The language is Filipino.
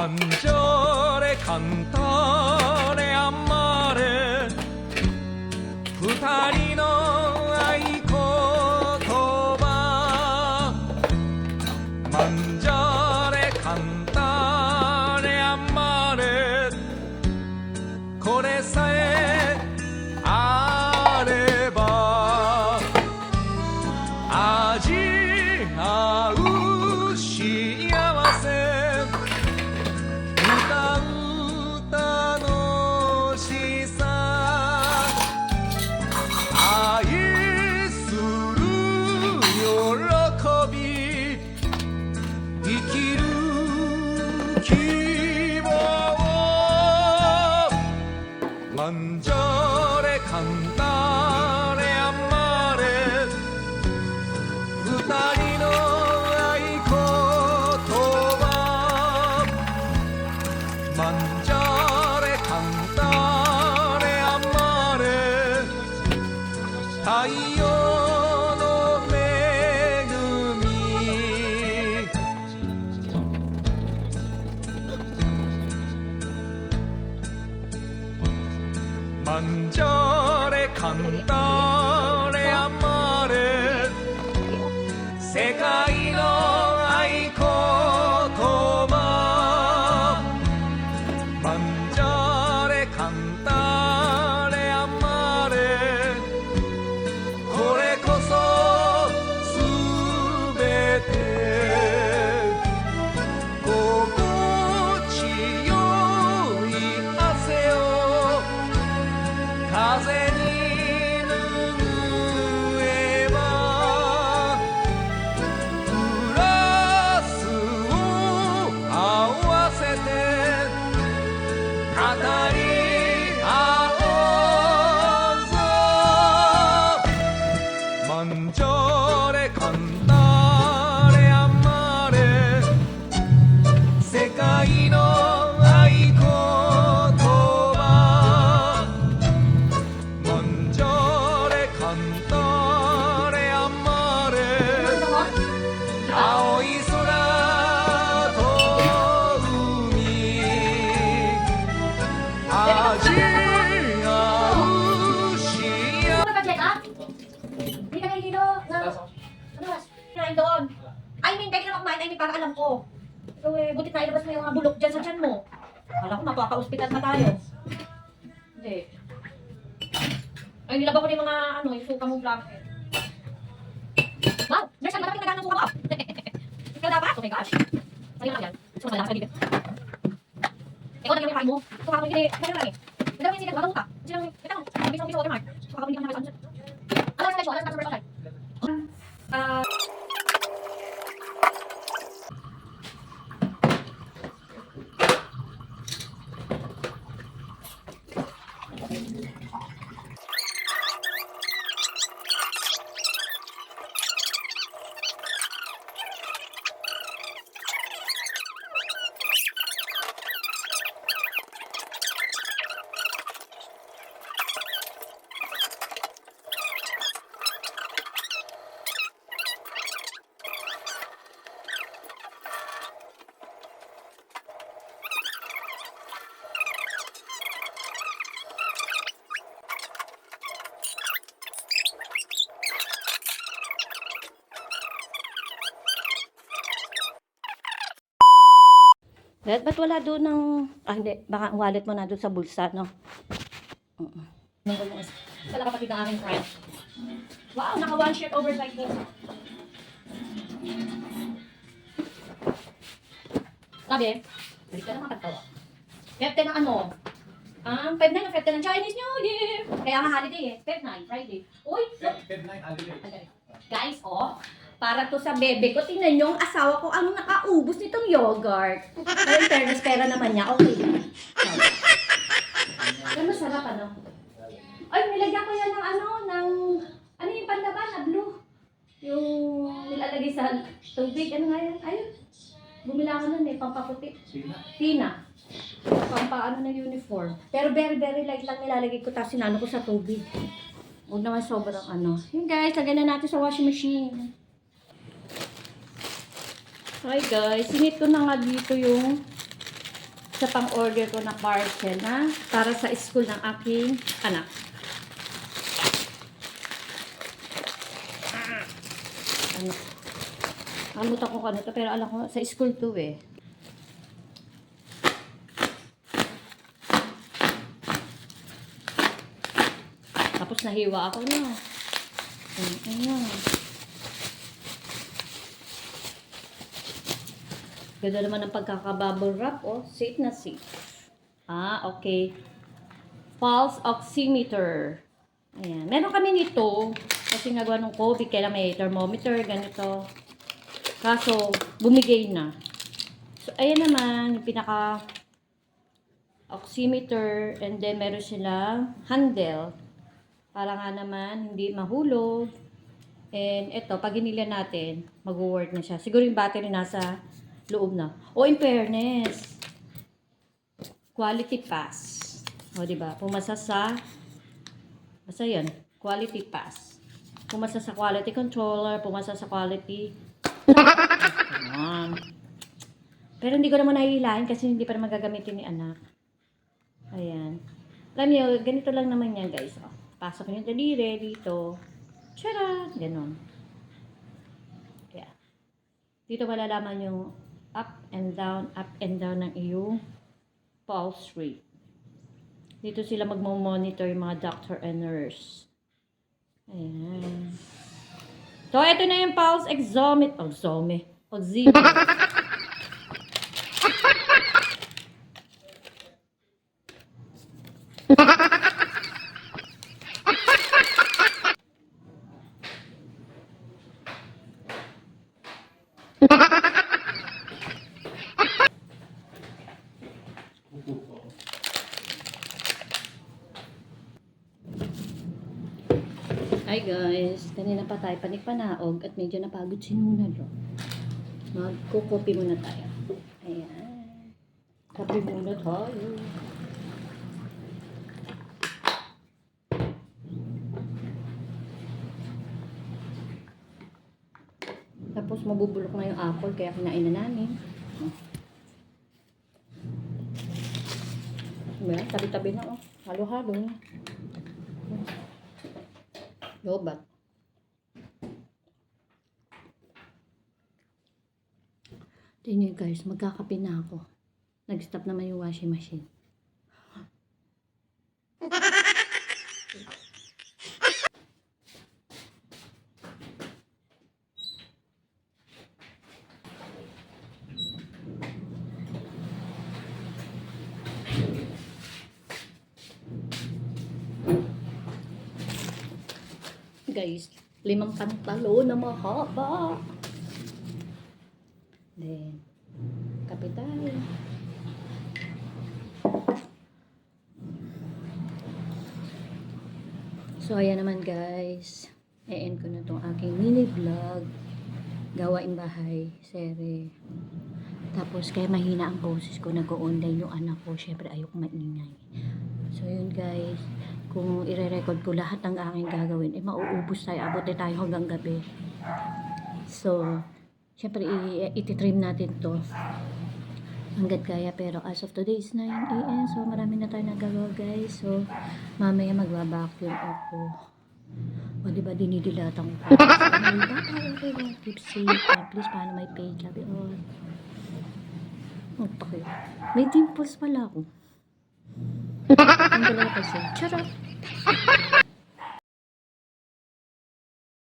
간절해 간단해 안말에二人の合言葉만절해 간단해 안말에これさえあれば味合う幸せ歌う楽しさ愛する喜び生きる希望만절해 간단해 안말에二人の合言葉만절해 간단해 안말에太陽の恵み만절해 간단해 안말에世界の合言葉만절해 간단해 안말에これこそすべて心地よい汗を風に拭えばグラスを合わせて語り合おうぞ만절해 간단해 안말에世界の合言葉만절해 간단해 안말에青い空と海味合う幸 Ano ka, check up? Hindi ka nahihilo. Ano ba? Kinain doon. I mean, pwede naman kumain. I mean, para alam ko. So, butit na ilabas mo yung mga bulok dyan sa tiyan mo. Kala ko, mapaka-hospital na tayo. Hindi. Ay, nilabang ko na yung mga, yung suka mo blanket. Wow! Nurse, ang malaki na ng suka mo. Ikaw dapat? Oh my gosh. Sa'yo lang yan. So, malakas ka dito. Ikaw na yung kain mo. Suka mo yung gini. Sa'yo lang eh. Madami yung sigat, magawa ka. Kasi lang, ito lang. Bisa mo watermark. Suka mo hindi ka naman sa alam sa alam sa number side. Ba't wala doon ng... hindi. Baka ang wallet mo na doon sa bulsa, no? Sa kapatid ng aking friend. Wow, naka one shirt oversize this. Sabi, balik ka na makatawa. Febte ng ano? Feb 9 ang Febte ng Chinese New Year. Kaya nga holiday eh. Feb 9, Friday. Uy, look. Feb 9 holiday. Guys, para to sa bebe ko. Tingnan nyo, ang asawa ko ang nakaubos nitong yogurt. Pero in fairness, pera naman niya. Okay. Pero masarap, ano? Ay, nilagyan ko yan ng ano yung panlaban na blue? Yung nilalagay sa tubig. Ano nga yan? Ayun. Bumila ko nun eh, pampaputi. Tina. Pampaano na uniform. Pero very, very light lang nilalagay ko. Tapos sinano ko sa tubig. Huwag naman sobrang ano. Yun guys, lagay na natin sa washing machine. Hi guys, sinit ko na nga dito yung sa pang-order ko na parcel na para sa school ng aking anak. Ano? Nakalimutan ko ano to, pero alam ko sa school to eh. Tapos nahiwa ako na. Ayan. Ganda naman ang pagkaka-bubble wrap, oh. Safe na safe. Ah, okay. Pulse oximeter. Ayan. Meron kami nito. Kasi nagawa nung COVID, kaya may thermometer, ganito. Kaso, bumigay na. So, ayan naman, yung pinaka oximeter. And then, meron silang handle. Para nga naman, hindi mahulog. And ito, pag hinila natin, mag-work na siya. Siguro yung battery nasa loob na. O, in fairness, quality pass. O, diba? Pumasa sa, basta yan, quality pass. Pumasa sa quality controller, pumasa sa quality. Pero hindi ko naman nahihilahin kasi hindi pa naman gagamitin ni anak. Ayan. Alam niyo, ganito lang naman yan, guys. O, pasok yung daliri dito. Tara! Ganon. Yeah. Dito malalaman yung up and down ng iyong pulse rate. Dito sila magmo-monitor yung mga doctor and nurse. Ayan. So, ito na yung pulse oximeter. Hi guys, kanina pa tayo panikpanaog at medyo napagod si Nuna do. Magkukopi muna tayo. Ayan. Kape muna tayo. Tapos mabubulok na yung apple kaya kinain na namin. Diba? Tabi-tabi na oh. Halo-halo. Lobat. Tingnan guys, magkakape na ako. Nag-stop naman yung washing machine. Guys, 5 pantalo na mahaba. Then, kape tayo. So, ayan naman guys. E-end ko na tong aking mini vlog. Gawaing bahay, sere. Tapos, kaya mahina ang boses ko. Nag-online yung anak ko. Syempre, ayoko maingay. So, yun guys. Kung ire-record ko lahat ng aking gagawin, mauubos tayo. Abot tayo hanggang gabi. So, syempre, ititrim natin to hanggat kaya. Pero as of today is 9 AM. So, marami na tayo nagagawa guys. So, mamaya magbabacuum ako. O, diba, dinidilatan ko. So, keep safe. Please, paano my page? Love you all. Okay. May dimples pala ako. Ang dalawa kasi. Charot!